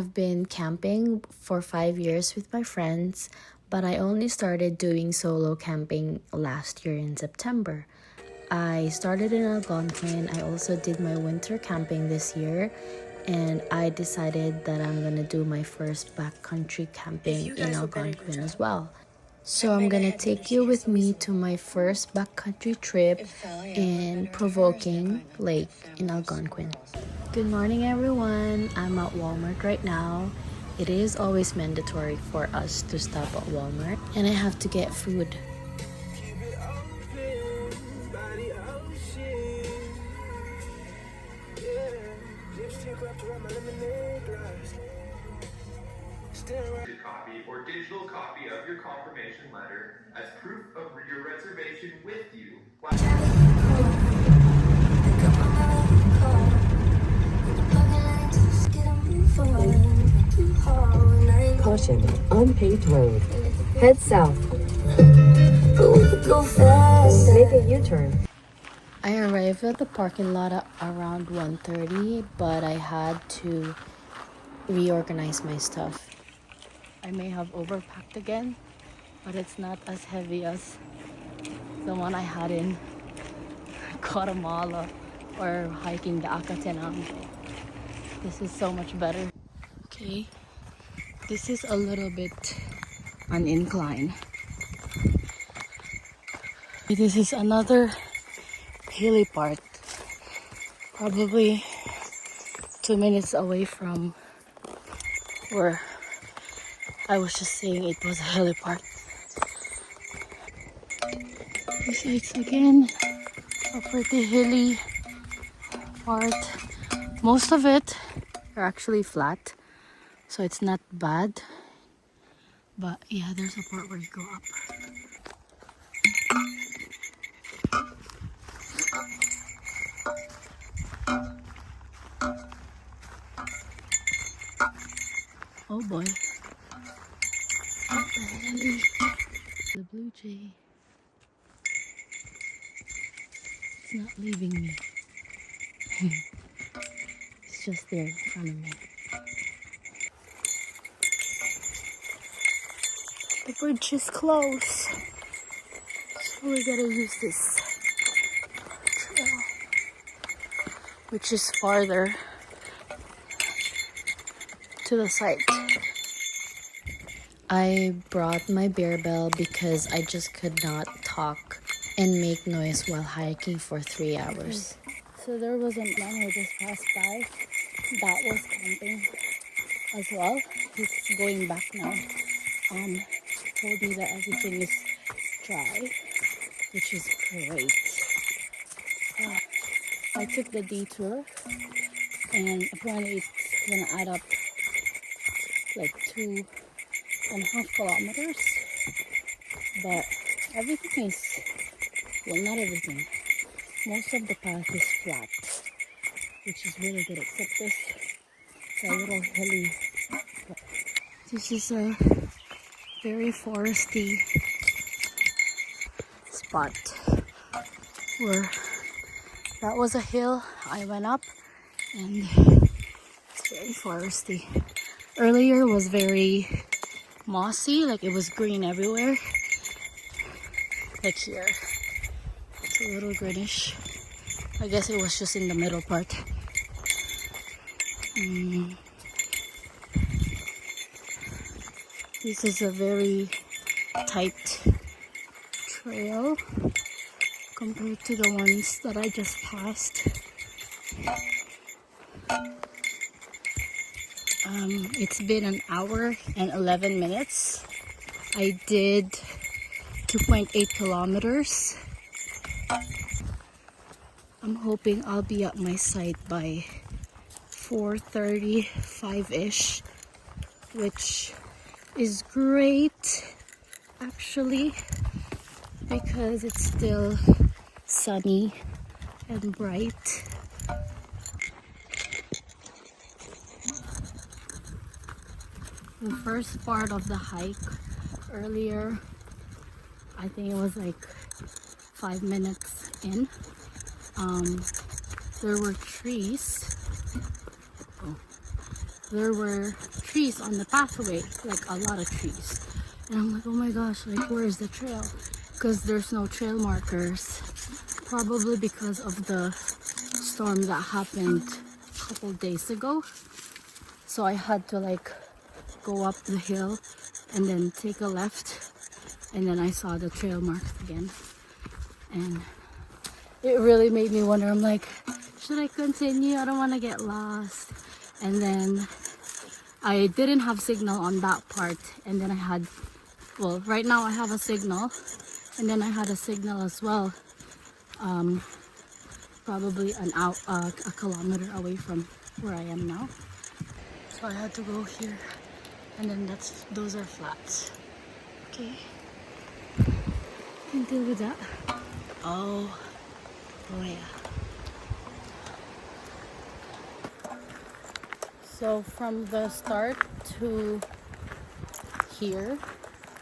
have been camping for 5 years with my friends, but I only started doing solo camping last year in September. I started in Algonquin. I also did my winter camping this year, and I decided that I'm gonna do my first backcountry camping in Algonquin as well. So I'm gonna take you with me to my first backcountry trip in Provoking Lake in Algonquin. Good morning, everyone. I'm at Walmart right now. It is always mandatory for us to stop at Walmart, and I have to get food. Copy or digital copy of your confirmation letter as proof of your reservation with you. Caution, unpaved road. Head south. Make a U-turn. I arrived at the parking lot at around 1:30, but I had to reorganize my stuff. I may have overpacked again, but it's not as heavy as the one I had in Guatemala or hiking the Acatenango. This is so much better. Okay, this is a little bit an incline. This is another hilly part, probably 2 minutes away from where I was just saying it was a hilly part. Besides, again, a pretty hilly part. Most of it are actually flat, so it's not bad. But yeah, there's a part where you go up. Oh boy. The blue jay. It's not leaving me. It's just there in front of me. The bridge is closed, so we gotta use this trail, which is farther to the site. I brought my bear bell because I just could not talk and make noise while hiking for 3 hours. So there was a man who just passed by that was camping as well. He's going back now. Told me that everything is dry, which is great. I took the detour, and apparently it's gonna add up like 2.5 kilometers. But everything is, well, not everything. Most of the path is flat, which is really good, except this. It's a little hilly. This is a very foresty spot where that was a hill I went up, and it's very foresty. Earlier was very mossy, like it was green everywhere. Like here, it's a little greenish. I guess it was just in the middle part. This is a very tight trail compared to the ones that I just passed. It's been an hour and 11 minutes. I did 2.8 kilometers. I'm hoping I'll be at my site by 4:35-ish, which is great actually, because it's still sunny and bright. The first part of the hike earlier, I think it was like 5 minutes in, there were trees there were trees on the pathway, like a lot of trees. And I'm like, oh my gosh, like where's the trail? Because there's no trail markers. Probably because of the storm that happened a couple days ago. So I had to like go up the hill and then take a left. And then I saw the trail marks again. And it really made me wonder. I'm like, should I continue? I don't want to get lost. And then I didn't have signal on that part. And then I had, well, right now I have a signal. And then I had a signal as well. Probably a kilometer away from where I am now. So I had to go here. And then those are flats. Okay. Can deal with that. Oh yeah. So from the start to here,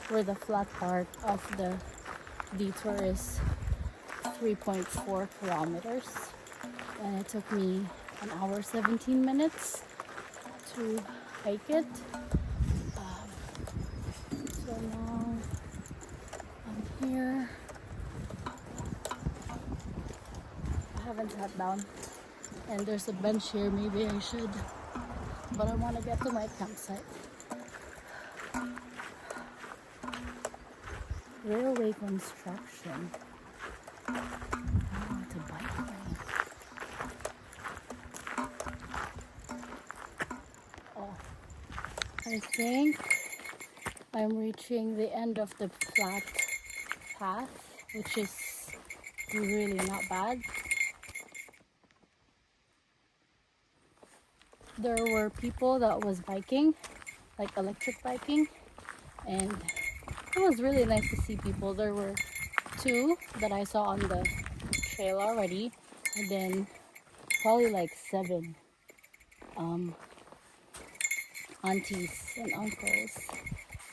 where the flat part of the detour is 3.4 kilometers, and it took me an hour 17 minutes to hike it. So now I'm here. I haven't sat down, and there's a bench here. Maybe I should, but I want to get to my campsite. Railway construction. Oh, it's a bike lane. Oh, I think I'm reaching the end of the flat path, which is really not bad. There were people that was biking, like electric biking, and it was really nice to see people. There were 2 that I saw on the trail already, and then probably like 7 aunties and uncles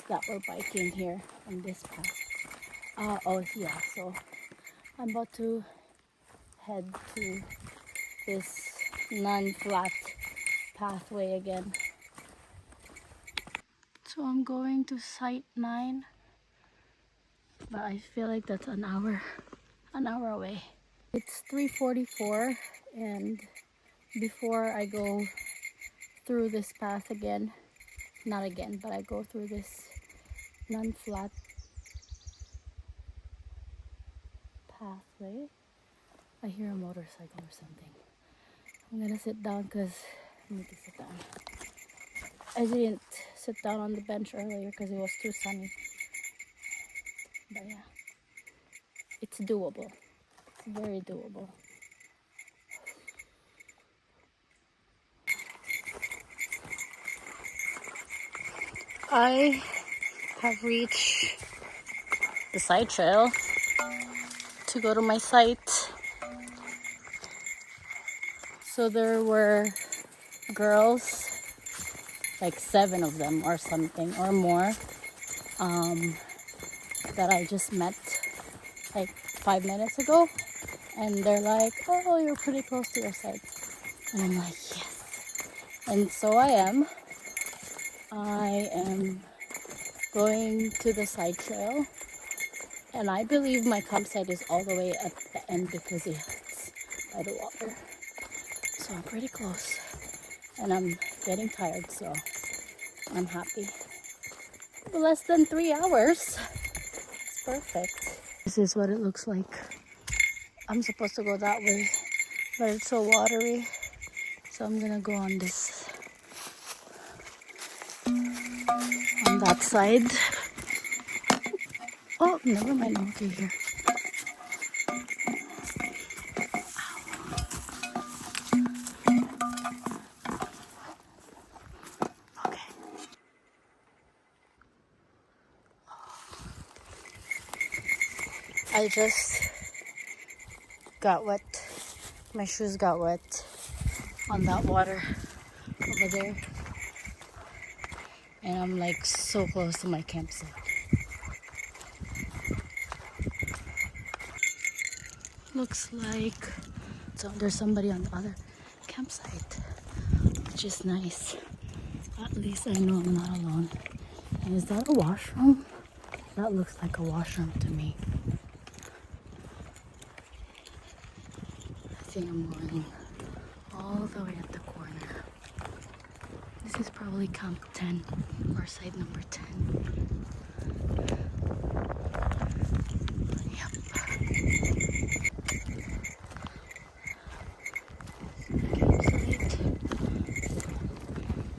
that were biking here on this path. Oh yeah, so I'm about to head to this non-flat pathway again. So I'm going to site 9, but I feel like that's an hour away. It's 3:44, and before I go through this path again, not again, but I go through this non-flat pathway, I hear a motorcycle or something. I'm gonna sit down because I need to sit down. I didn't sit down on the bench earlier because it was too sunny. But yeah, it's doable. It's very doable. I have reached the side trail to go to my site. So there were girls, like 7 of them or something or more, that I just met like 5 minutes ago, and they're like, oh, you're pretty close to your site, and I'm like, yes. And so I am going to the side trail, and I believe my campsite is all the way at the end because it's by the water. So I'm pretty close, and I'm getting tired, so I'm happy. Less than 3 hours. It's perfect. This is what it looks like. I'm supposed to go that way, but it's so watery, so I'm gonna go on that side. Oh, never mind. I'm okay here. Okay. I just got wet. My shoes got wet on that water over there. And I'm like so close to my campsite. Looks like so there's somebody on the other campsite, which is nice. At least I know I'm not alone. And is that a washroom? That looks like a washroom to me. I think I'm going all the way at the corner. This is probably camp 10 or site number 10. Yep.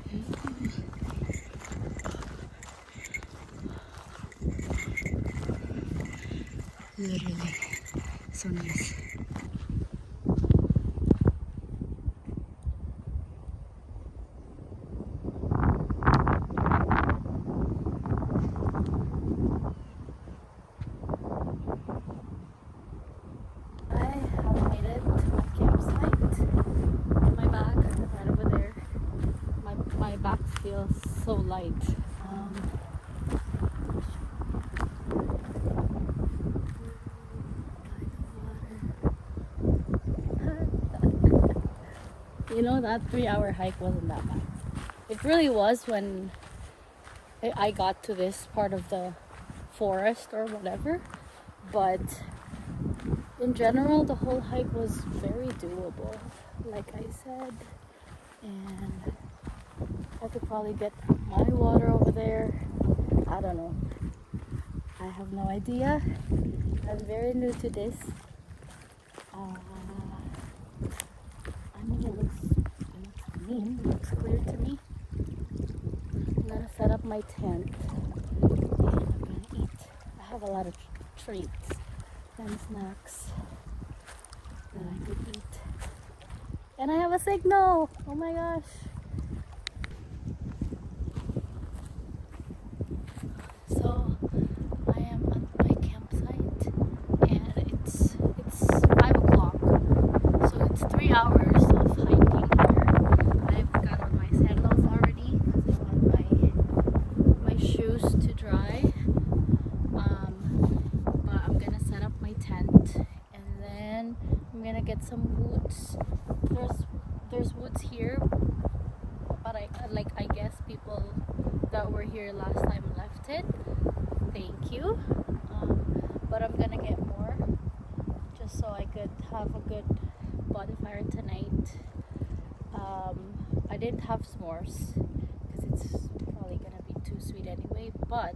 Campsite. Literally so nice. I have made it to my campsite. My bag right over there. My back feels so light. You know, that 3-hour hike wasn't that bad. It really was when I got to this part of the forest or whatever. But in general, the whole hike was very doable, like I said. And I could probably get my water over there. I don't know. I have no idea. I'm very new to this. I mean, it looks clean. It looks clear to me. I'm gonna set up my tent and I'm gonna eat. I have a lot of treats and snacks that I could eat. And I have a signal! Oh my gosh! So I am at my campsite and it's 5 o'clock. So it's 3 hours of hiking here. I've got on my sandals already because I want my shoes to dry. But I'm gonna set up my tent and then I'm gonna get some woods. There's woods here, but I guess people that were here last time left it. Thank you. But I'm gonna get more just so I could have a good bonfire tonight. I didn't have s'mores because it's probably gonna be too sweet anyway, but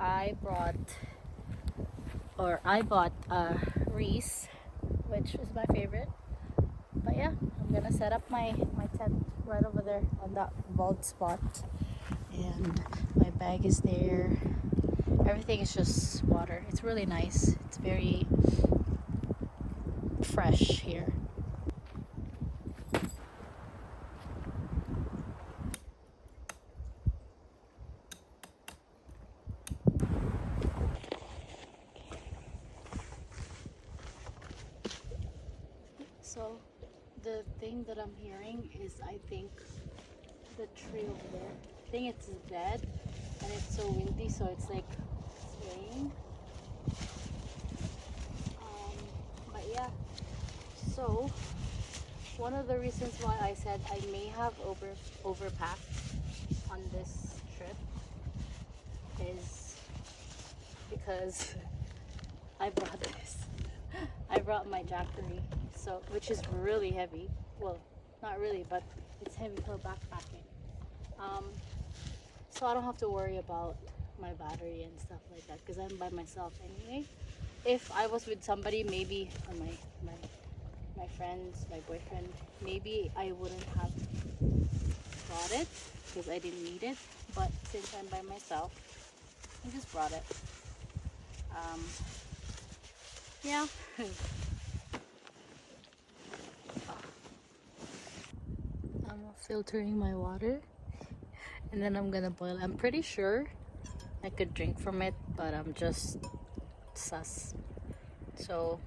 I bought Reese, which is my favorite. But yeah, I'm gonna set up my tent right over there on that bald spot, and my bag is there. Everything is just water. It's really nice. It's very fresh here. So the thing that I'm hearing is, I think, the tree over there. I think it's dead and it's so windy, so it's like swaying. But yeah, so one of the reasons why I said I may have overpacked on this trip is because I brought this. I brought my jackery, so which is really heavy. Well, not really, but it's heavy for backpacking. So I don't have to worry about my battery and stuff like that because I'm by myself anyway. If I was with somebody, maybe, or my friends, my boyfriend, maybe I wouldn't have brought it because I didn't need it. But since I'm by myself, I just brought it. Yeah. I'm filtering my water and then I'm gonna boil. I'm pretty sure I could drink from it, but I'm just sus. So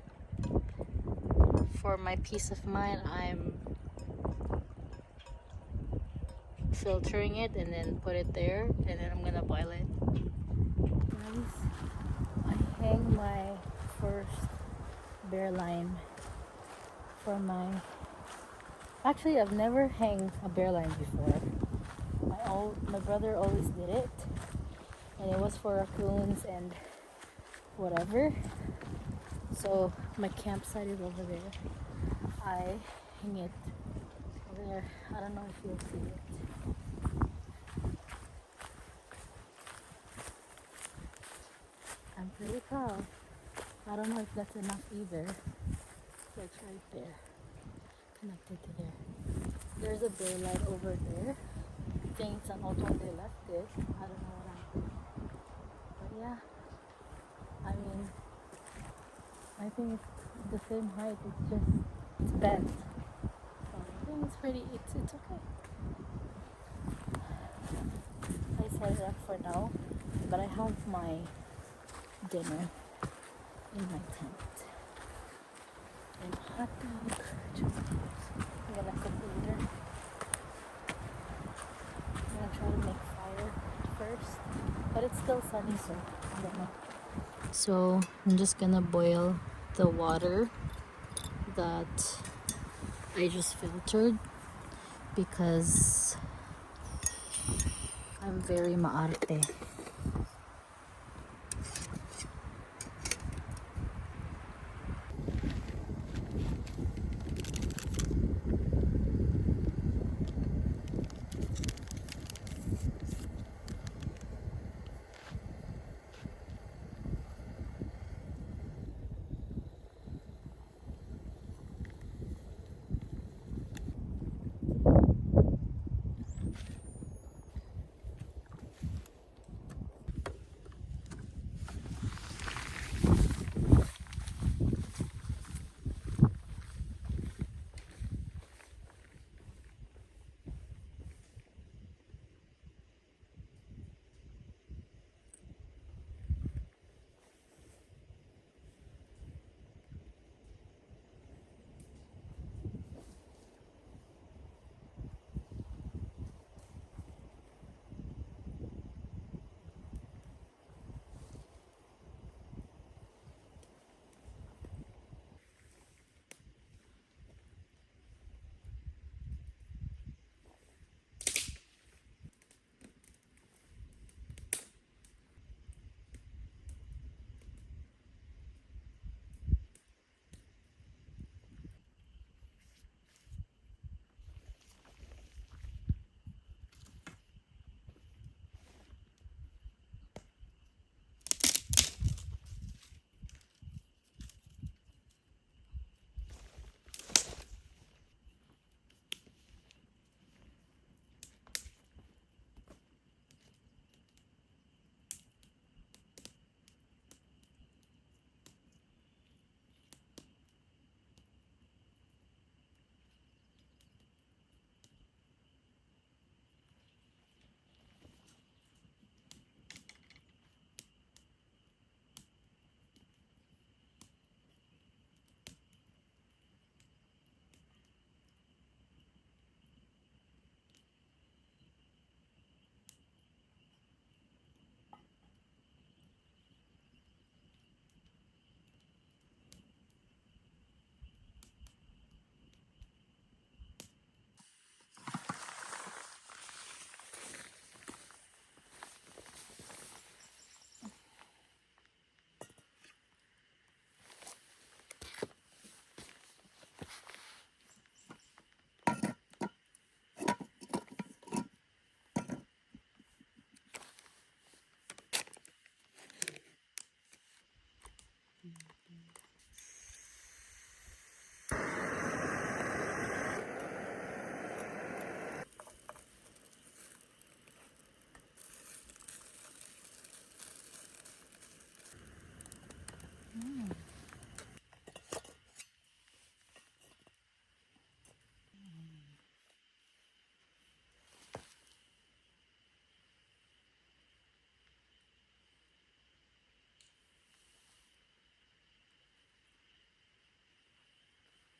for my peace of mind, I'm filtering it and then put it there, and then I'm gonna boil it. Guys, I hang my first bear line for my... Actually, I've never hung a bear line before. my brother always did it, and it was for raccoons and whatever. So my campsite is over there. I hang it over there. I don't know if you'll see it. I'm pretty proud. I don't know if that's enough either. That's right there, connected to there. There's a bear light over there. I think it's an old one, they left it. I don't know what happened. But yeah, I mean, I think it's the same height. It's just, it's bent. So I think it's pretty, it's okay. I set it up for now, but I have my dinner in my tent. And hot dog. I'm gonna cook later. I'm gonna try to make fire first, but it's still sunny, so I don't know. So I'm just gonna boil the water that I just filtered because I'm very maarte.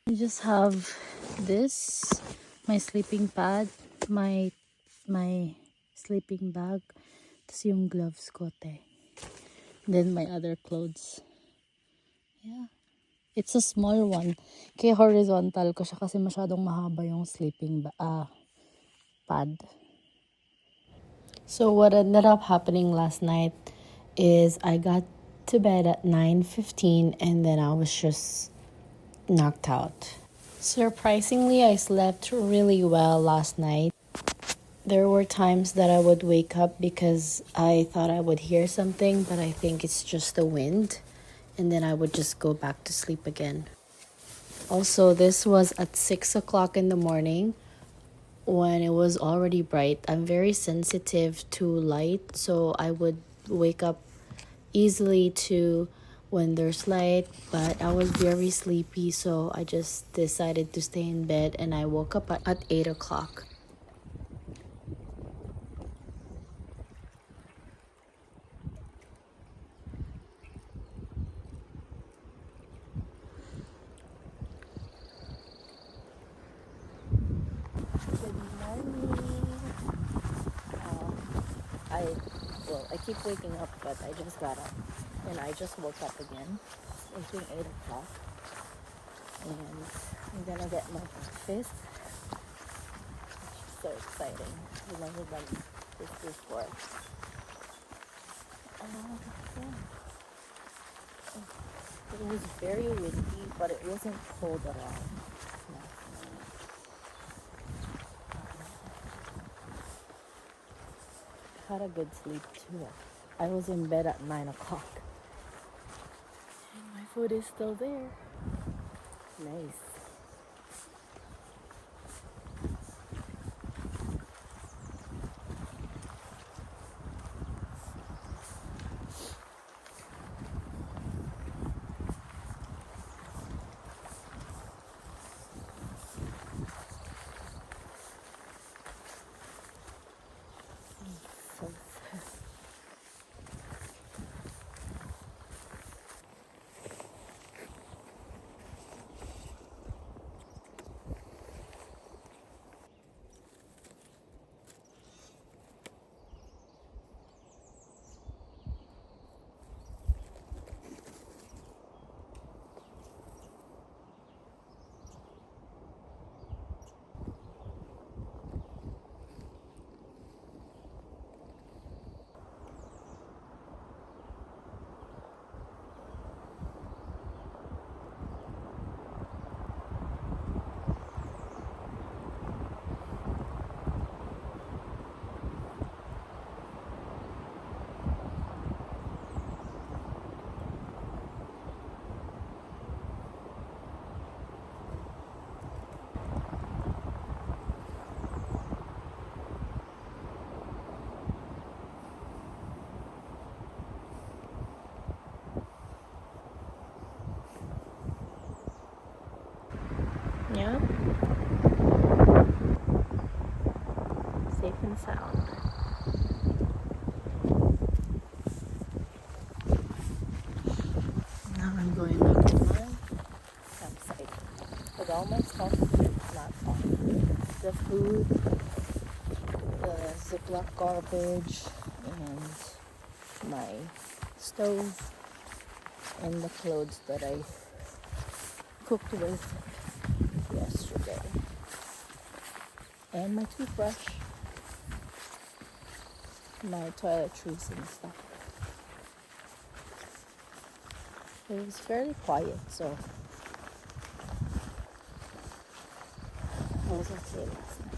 I just have this, my sleeping pad, my sleeping bag, tapos yung gloves ko, te. Then my other clothes. Yeah. It's a small one. Kaya horizontal ko siya kasi masyadong mahaba yung sleeping pad. So what ended up happening last night is I got to bed at 9:15 and then I was just knocked out. Surprisingly, I slept really well last night. There were times that I would wake up because I thought I would hear something, but I think it's just the wind, and then I would just go back to sleep again. Also, this was at 6 o'clock in the morning when it was already bright. I'm very sensitive to light, so I would wake up easily to when there's light, but I was very sleepy, so I just decided to stay in bed and I woke up at 8 o'clock. Good morning. I keep waking up, but I just got up and I just woke up again. It's been 8 o'clock and I'm gonna get my breakfast. So exciting. I've never done this before. Yeah. It was very windy, but it wasn't cold at all. No. Had a good sleep too. I was in bed at 9 o'clock. And my food is still there. Nice. So yeah, safe and sound. Now I'm going back to my campsite with all my stuff, not all. The food, the Ziploc garbage, and my stove, and the clothes that I cooked with yesterday. And my toothbrush, my toiletries and stuff. It was fairly quiet, so I was okay last night.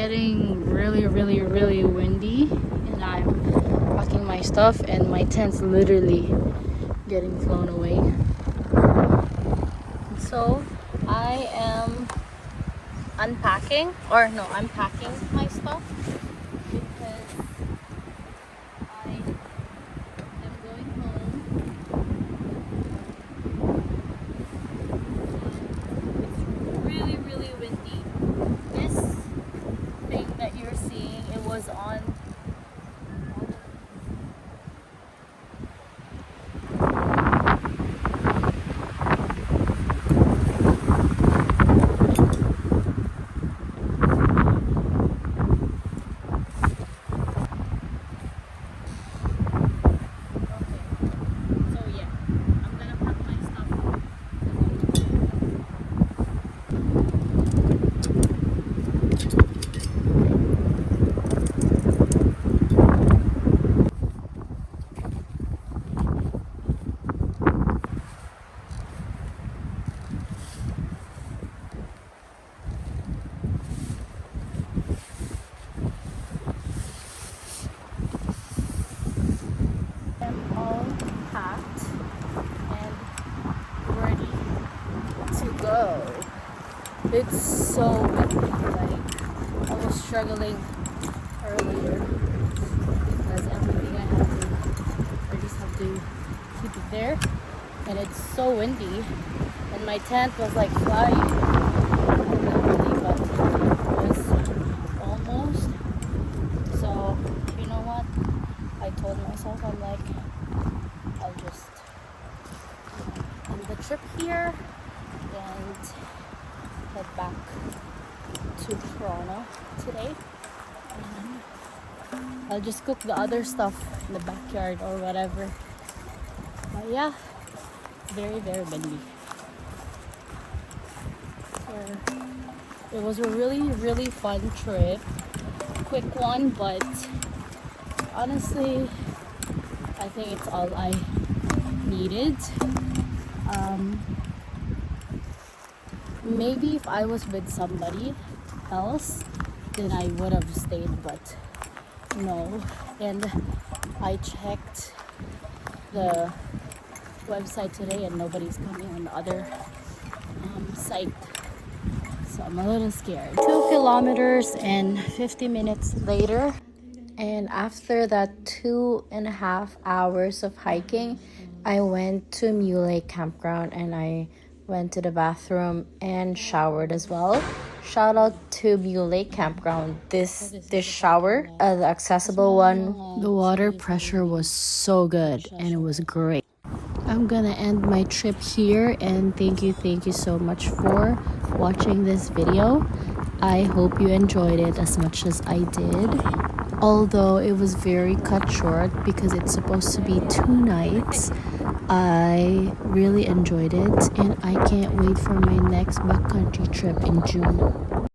getting really windy, and I'm packing my stuff, and my tent's literally getting flown away. So I am unpacking, or no, I'm packing my stuff because I am going home. It's really windy. This thing that you're seeing, it was on so yeah, I'm gonna pack my stuff. I'm all packed and ready to go. It's so windy. Like, I was struggling earlier because everything I just have to keep it there, and it's so windy, and my tent was like flying. Literally, but it was almost. So you know what? I told myself, I'm like, I'll just end the trip here and head back to Toronto today. I'll just cook the other stuff in the backyard or whatever. But yeah, very windy. So it was a really fun trip. Quick one, but honestly, I think it's all I needed. Maybe if I was with somebody else, then I would have stayed, but no. And I checked the website today and nobody's coming on the other site, so I'm a little scared. 2 kilometers and 50 minutes later, and after that 2.5 hours of hiking, I went to Mule Lake Campground and I went to the bathroom and showered as well. Shout out to Mule Lake Campground. This shower, the accessible one, the water pressure was so good and it was great. I'm gonna end my trip here, and thank you so much for watching this video. I hope you enjoyed it as much as I did, although it was very cut short because it's supposed to be 2 nights. I really enjoyed it, and I can't wait for my next backcountry trip in June.